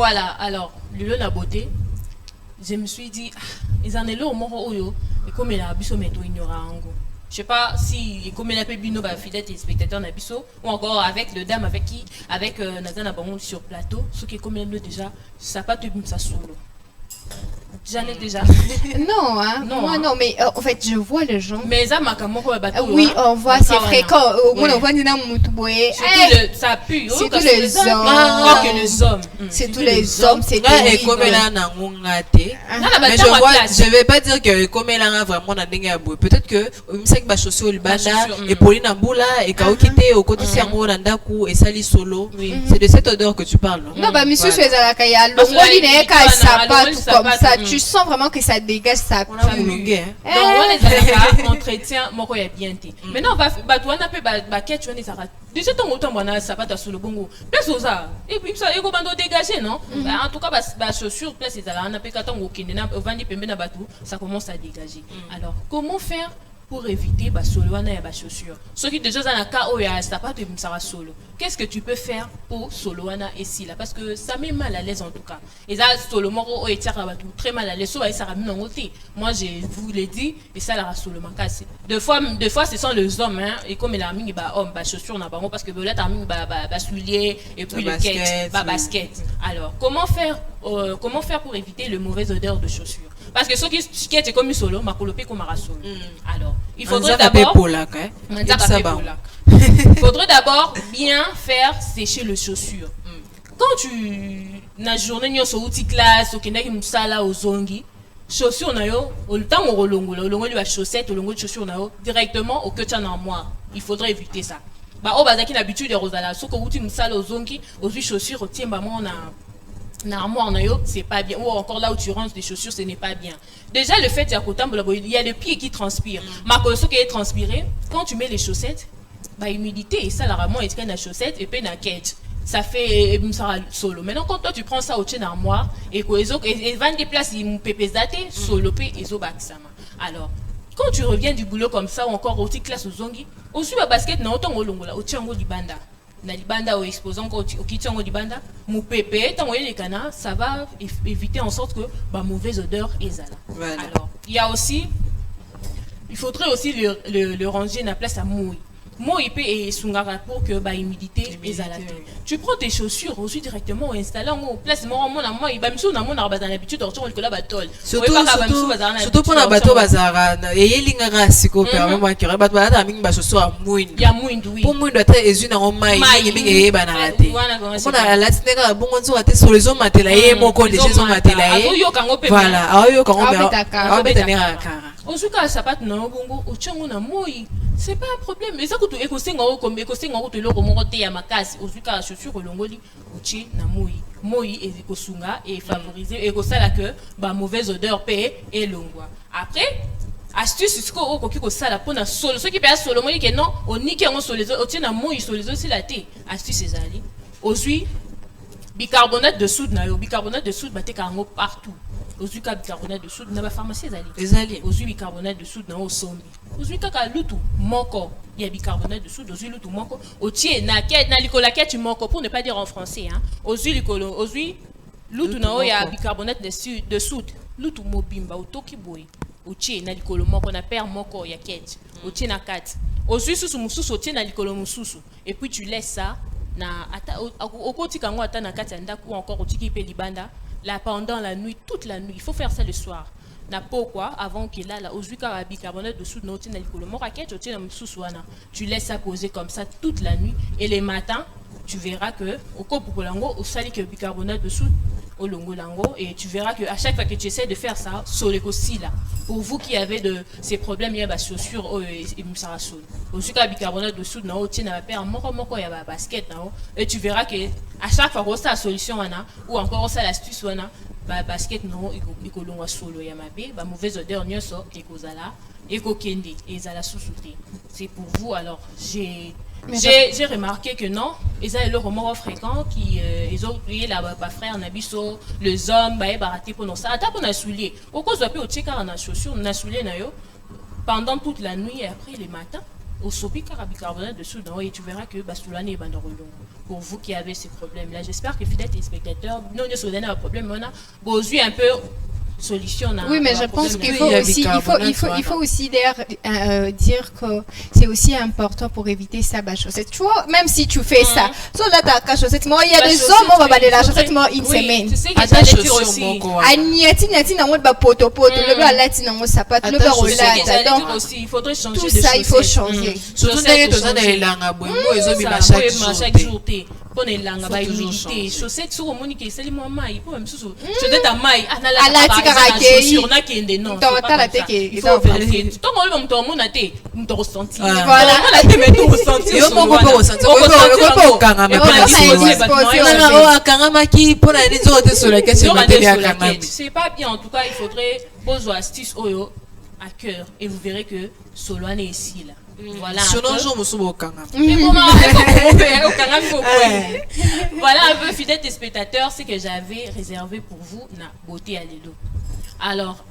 Voilà, alors, le la beauté, je me suis dit, ils en est là au moment où, et comme il a abusé, mais tout ignorant. Je sais pas si, comme il a pu bino, fidèle téléspectateur n'abisso, ou encore avec le dame avec qui, avec Nathan Abamon sur plateau, ce qui est comme il déjà, ça pas te ça solo. J'en ai déjà. Non, hein. Non, moi hein. non, mais en fait, je vois les gens. Mais ça m'a comme oui, on voit, c'est fréquent. Au moins, on voit Nina Moutoué. Ça pue. C'est tous les hommes. Oh, que les hommes. C'est tous les hommes, c'est et comme elle a un raté. Mais je vais pas dire que comme elle a vraiment un dingue à bout. Peut-être que c'est que chaussure au Libanda et Pauline Amboula et Kaokite au côté Siango Nandaku et Sali Solo. C'est de cette odeur que tu parles, non? Non, bah, monsieur Suezalakaya, l'ongoli n'est qu'à sa patte comme ça. Tu sens vraiment que ça dégage sa pue. Donc, on les entretien, mon est bien été. Maintenant, on va faire, tu vois, ça déjà, ton autant, on a sa patte sur le bongo. Place aux arts. Et puis, ça, il faut dégager, non? En tout cas, ma chaussure, place, c'est là, on a fait qu'à ton ça commence à dégager. Alors, comment faire pour éviter solo et chaussure? Ceux qui déjà dans le cas où il y a pas de solo. Qu'est-ce que tu peux faire pour solo et si là? Parce que ça met mal à l'aise en tout cas. Et ça, solo moro et très mal à l'aise. Ça ramène en côté. Moi, je vous l'ai dit, et ça, la solo cassé. Deux fois, ce sont les hommes, hein, et comme il a mis homme, chaussure, parce que là, tu as mis soulier, et puis le basket. Alors, comment faire pour éviter le mauvais odeur de chaussures? Parce que ceux qui est comme solo, ma colopé comme un solo. Alors, il faudrait d'abord bien faire sécher les chaussures. Quand tu na journée nyo so outil classe au kenaki musala au zongi, chaussures na yo, au temps au longola, la chaussette, au longo de chaussures na yo directement au quotidien en armoire. Il faudrait éviter ça. Bah au bazaki l'habitude de rosala, so ko outil musala au zongi, aux chaussures au tien ba mon armoire c'est pas bien, ou encore là où tu ranges des chaussures, ce n'est pas bien. Déjà le fait il y a le pied qui transpire. Ma colosso qui est transpiré, quand tu mets les chaussettes, humidité et ça la ramon est la chaussette et puis la quête. Ça fait solo. Maintenant quand toi tu prends ça au tien armoire et que van des places il pépé daté solo pe ezo baksama. Alors quand tu reviens du boulot comme ça ou encore au petit classe au zongi, au suba basket na autant au longo là au tien libanda. Na libanda au exposant au kitongo libanda mou pépé tant les canards ça va éviter en sorte que mauvaise odeur est là. Voilà. Alors il faudrait aussi le ranger na place à mouille. Moi il peut et sungara pour que humidité est là. Tu prends tes chaussures aussi directement installer en place moi il va me sou na mon arba dans l'habitude de que là batol. Surtout pour la bateau bazara et lingara siko permet que rabat bata mingi ba chaussure mouine. Ya mouine oui. Pour mouine doit être ezu na ngoma mingi e bana raté. On a la tinega bon on zoa te sur les hommes matela e moko des gens matela e. Voilà, ayo kango be Ozuka sapat na bongo ochango na moi. C'est pas un problème. Mais ça que tu écosenga comme écosenga tu le remonter ya makasi ozuka chaussure longoli uchi na moi. Moi et ekosunga et favoriser ekosala que mauvaise odeur paix et longwa. Après astuce ce ko okoki ko sala pona solo ceux qui paya solo moi que non on nique on solo les autres na moi solo les autres la té astuce ezali ozui bicarbonate de soude na yo bicarbonate de soude bateka ngo partout. Aujourd'hui, bicarbonate de soude, na ba pharmacie ezali. Aujourd'hui, bicarbonate de soude na osombi. Aujourd'hui, kaka lutu moko, il y a bicarbonate de soude, aujourd'hui lutu moko. Otie na likola tu moko pour ne pas dire en français hein. Aujourd'hui lutu na o ya bicarbonate de soude, lutu mobimba otoki boy. Otie na likolo moko na père moko ya ket. Otie na kat. Aujourd'hui susu mususu otie na likolo mususu et puis tu laisses ça na ata okoti kango ata na kat ya ndaku encore otiki pe libanda. Là pendant la nuit, toute la nuit, il faut faire ça le soir. Na pourquoi avant qu'il a la ozuka bicarbonate de soude notin alcool moraket tu laisses ça poser comme ça toute la nuit et les matins tu verras que au kopukolango au sali que bicarbonate de soude au longo lango et tu verras que à chaque fois que tu essaies de faire ça sur les aussi là pour vous qui avez de ces problèmes il y a chaussures et musara soude ozuka bicarbonate de soude na otin na paire moko ya basket na et tu verras que à chaque fois ça solution wana ou encore ça l'astuce wana basket non ikolongwa solo ya mabe mauvaise odeur nyonso ekozala ekokende ezala susute. C'est pour vous. Alors j'ai remarqué que non, ils ont le remords fréquent qui ils ont oublié la frère nabiso les hommes baraté pour nous ça attends pour na soulier au cause de au checker na chaussure na soulier na yo pendant toute la nuit et après le matin au sopi bicarbonate de soude et tu verras que Bastulane est bandorolongo. Pour vous qui avez ces problèmes-là, j'espère que fidèles téléspectateurs, nous ne sommes pas problème, on a besoin un peu solution. Oui, mais je pense qu'il faut aussi, il faut aussi dire que c'est aussi important pour éviter ça, la chaussette. Tu vois, même si tu fais ça, sur la ta chaussette, moi, il y a des hommes, on va balayer la chaussette, moi, une semaine. Tu sais que j'ai dit aussi. Niati, n'a pas poto, le blanc latin, on sapat, le blanc là. Donc, il faudrait changer tout ça, il faut changer. Surtout dans les langues, ils ont chaque jour. Pour les langues, humidité, chaussettes, sur le monique, c'est les mois maï, pour même sous. Je dis ta maï, à la chaussure, n'a qu'un des noms. Il faut vérifier. Tant qu'on le monte, on a été, on te ressentit. Voilà. On a été, mais tu ressentis. Yo, mon copain ressentit. On peut pas Kangamaki, pour la ligne sur la question de la c'est pas bien, en tout cas, il faudrait poser astuce Oyo à cœur et vous verrez que Soloane est ici là. Voilà. Voilà un peu fidèles téléspectateurs, ce que j'avais réservé pour vous, na beauté à l'élo. Alors